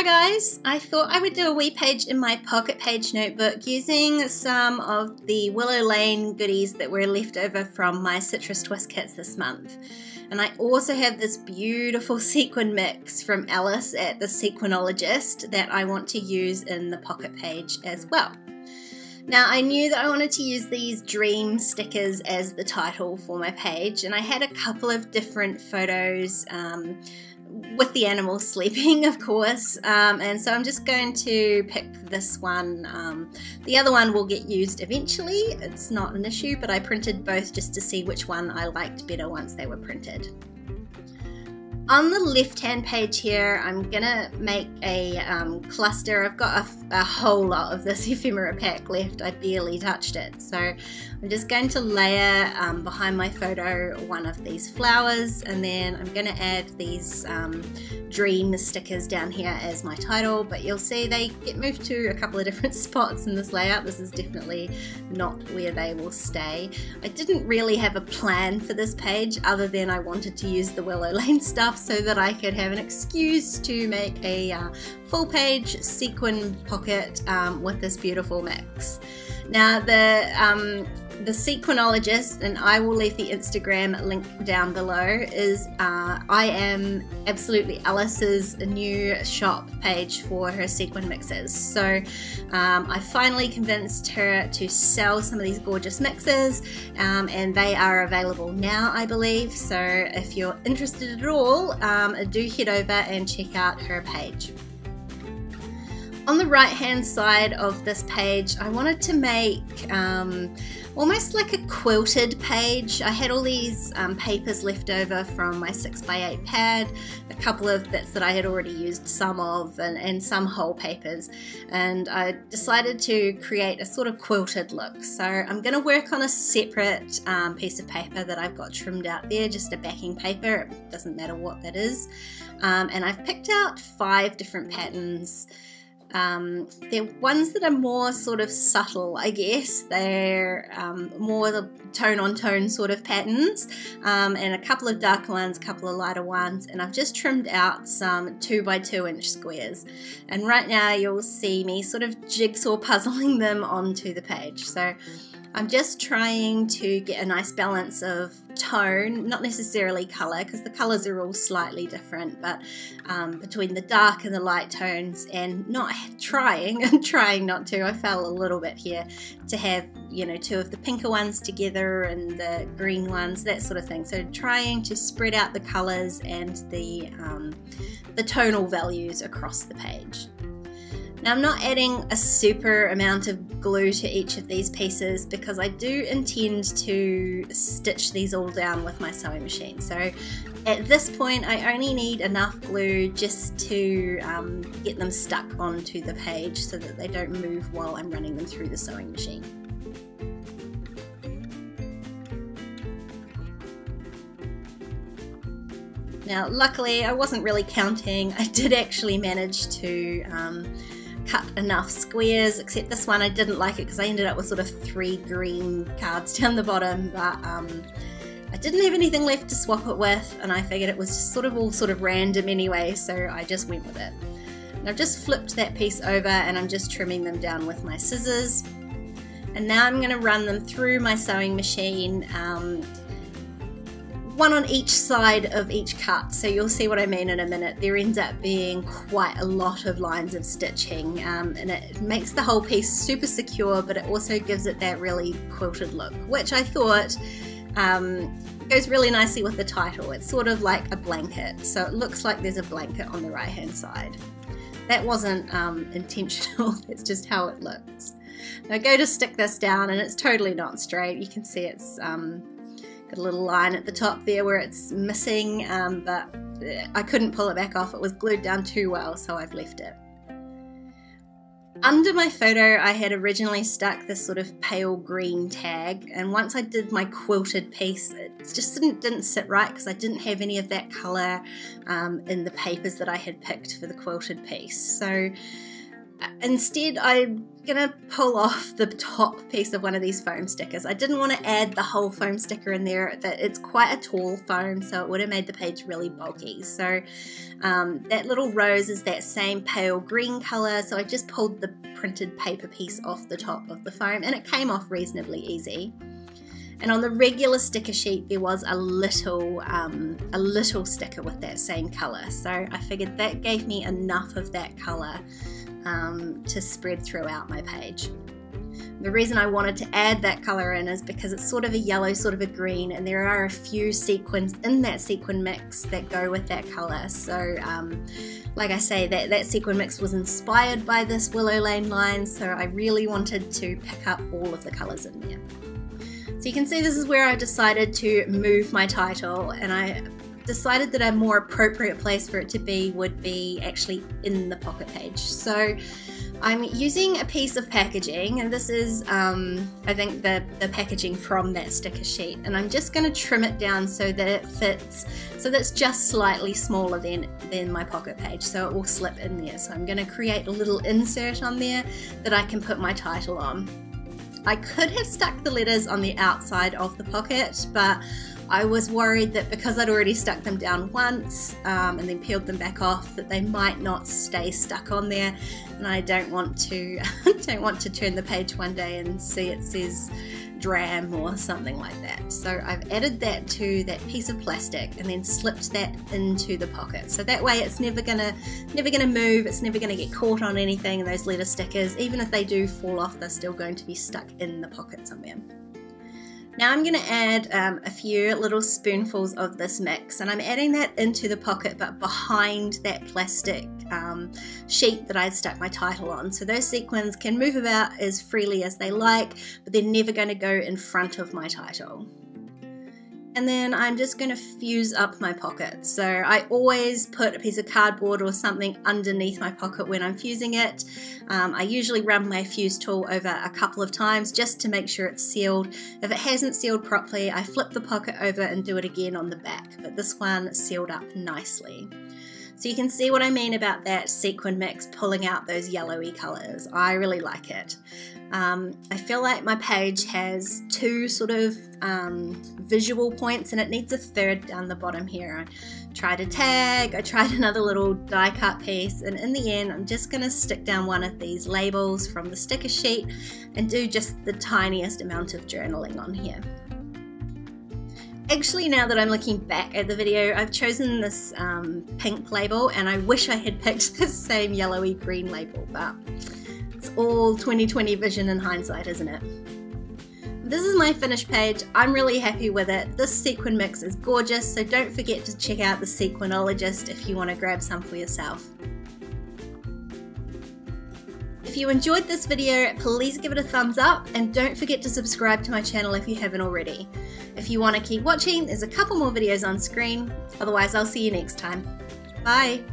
Hi guys, I thought I would do a wee page in my pocket page notebook using some of the Willow Lane goodies that were left over from my citrus twist kits this month. And I also have this beautiful sequin mix from Alice at the Sequinologist that I want to use in the pocket page as well. Now I knew that I wanted to use these dream stickers as the title for my page, and I had a couple of different photos with the animals sleeping, of course, and so I'm just going to pick this one. The other one will get used eventually, it's not an issue, but I printed both just to see which one I liked better once they were printed. On the left hand page here, I'm gonna make a cluster. I've got a whole lot of this ephemera pack left. I barely touched it, so I'm just going to layer behind my photo one of these flowers, and then I'm gonna add these dream stickers down here as my title, but you'll see they get moved to a couple of different spots in this layout. This is definitely not where they will stay. I didn't really have a plan for this page other than I wanted to use the Willow Lane stuff so that I could have an excuse to make a full page sequin pocket with this beautiful mix. Now the Sequinologist, and I will leave the Instagram link down below, is I am absolutely Alice's new shop page for her sequin mixes. So I finally convinced her to sell some of these gorgeous mixes, and they are available now, I believe. So if you're interested at all, do head over and check out her page. On the right hand side of this page, I wanted to make almost like a quilted page. I had all these papers left over from my 6x8 pad, a couple of bits that I had already used some of, and some whole papers, and I decided to create a sort of quilted look. So I'm going to work on a separate piece of paper that I've got trimmed out there, just a backing paper, it doesn't matter what that is, and I've picked out 5 different patterns. They're ones that are more sort of subtle, I guess. They're more the tone on tone sort of patterns, and a couple of darker ones, a couple of lighter ones, and I've just trimmed out some 2x2 inch squares, and right now you'll see me sort of jigsaw puzzling them onto the page. So I'm just trying to get a nice balance of tone, not necessarily colour, because the colours are all slightly different, but between the dark and the light tones, and not trying not to. I fell a little bit here to have, you know, 2 of the pinker ones together and the green ones, that sort of thing. So trying to spread out the colours and the tonal values across the page. Now I'm not adding a super amount of glue to each of these pieces because I do intend to stitch these all down with my sewing machine. So at this point I only need enough glue just to get them stuck onto the page so that they don't move while I'm running them through the sewing machine. Now luckily I wasn't really counting, I did actually manage to cut enough squares, except this one I didn't like it because I ended up with sort of 3 green cards down the bottom, but I didn't have anything left to swap it with, and I figured it was just all sort of random anyway, so I just went with it. And I've just flipped that piece over and I'm just trimming them down with my scissors, and now I'm going to run them through my sewing machine, one on each side of each cut, so you'll see what I mean in a minute. There ends up being quite a lot of lines of stitching, and it makes the whole piece super secure, but it also gives it that really quilted look, which I thought goes really nicely with the title. It's sort of like a blanket, so it looks like there's a blanket on the right hand side. That wasn't intentional, that's just how it looks. Now I go to stick this down and it's totally not straight. You can see it's got a little line at the top there where it's missing, but I couldn't pull it back off. It was glued down too well, so I've left it. Under my photo I had originally stuck this sort of pale green tag, and once I did my quilted piece it just didn't sit right because I didn't have any of that colour in the papers that I had picked for the quilted piece. So instead I'm gonna pull off the top piece of one of these foam stickers. I didn't want to add the whole foam sticker in there. That it's quite a tall foam, so it would have made the page really bulky. So that little rose is that same pale green color, so I just pulled the printed paper piece off the top of the foam, and it came off reasonably easy. And on the regular sticker sheet there was a little sticker with that same color, so I figured that gave me enough of that color to spread throughout my page. The reason I wanted to add that color in is because it's sort of a yellow, sort of a green, and there are a few sequins in that sequin mix that go with that color. So like I say, that sequin mix was inspired by this Willow Lane line, so I really wanted to pick up all of the colors in there. So you can see this is where I decided to move my title, and I decided that a more appropriate place for it to be would be actually in the pocket page. So I'm using a piece of packaging, and this is I think the packaging from that sticker sheet, and I'm just going to trim it down so that it fits, so that's just slightly smaller than my pocket page, so it will slip in there. So I'm going to create a little insert on there that I can put my title on. I could have stuck the letters on the outside of the pocket, but I was worried that because I'd already stuck them down once and then peeled them back off, that they might not stay stuck on there, and I don't want to turn the page one day and see it says dram or something like that. So I've added that to that piece of plastic and then slipped that into the pocket, so that way it's never gonna move, it's never gonna get caught on anything, and those letter stickers, even if they do fall off, they're still going to be stuck in the pocket somewhere. Now I'm going to add a few little spoonfuls of this mix, and I'm adding that into the pocket but behind that plastic sheet that I stuck my title on. So those sequins can move about as freely as they like, but they're never going to go in front of my title. And then I'm just going to fuse up my pocket. So I always put a piece of cardboard or something underneath my pocket when I'm fusing it. I usually run my fuse tool over a couple of times just to make sure it's sealed. If it hasn't sealed properly, I flip the pocket over and do it again on the back, but this one sealed up nicely. So you can see what I mean about that sequin mix pulling out those yellowy colours. I really like it. I feel like my page has two sort of visual points, and it needs a third down the bottom here. I tried a tag, I tried another little die cut piece, and in the end I'm just going to stick down one of these labels from the sticker sheet and do just the tiniest amount of journaling on here. Actually, now that I'm looking back at the video, I've chosen this pink label, and I wish I had picked this same yellowy green label, but it's all 2020 vision in hindsight, isn't it? This is my finished page. I'm really happy with it. This sequin mix is gorgeous, so don't forget to check out the Sequinologist if you want to grab some for yourself. If you enjoyed this video, please give it a thumbs up, and don't forget to subscribe to my channel if you haven't already. If you want to keep watching, there's a couple more videos on screen. Otherwise, I'll see you next time. Bye!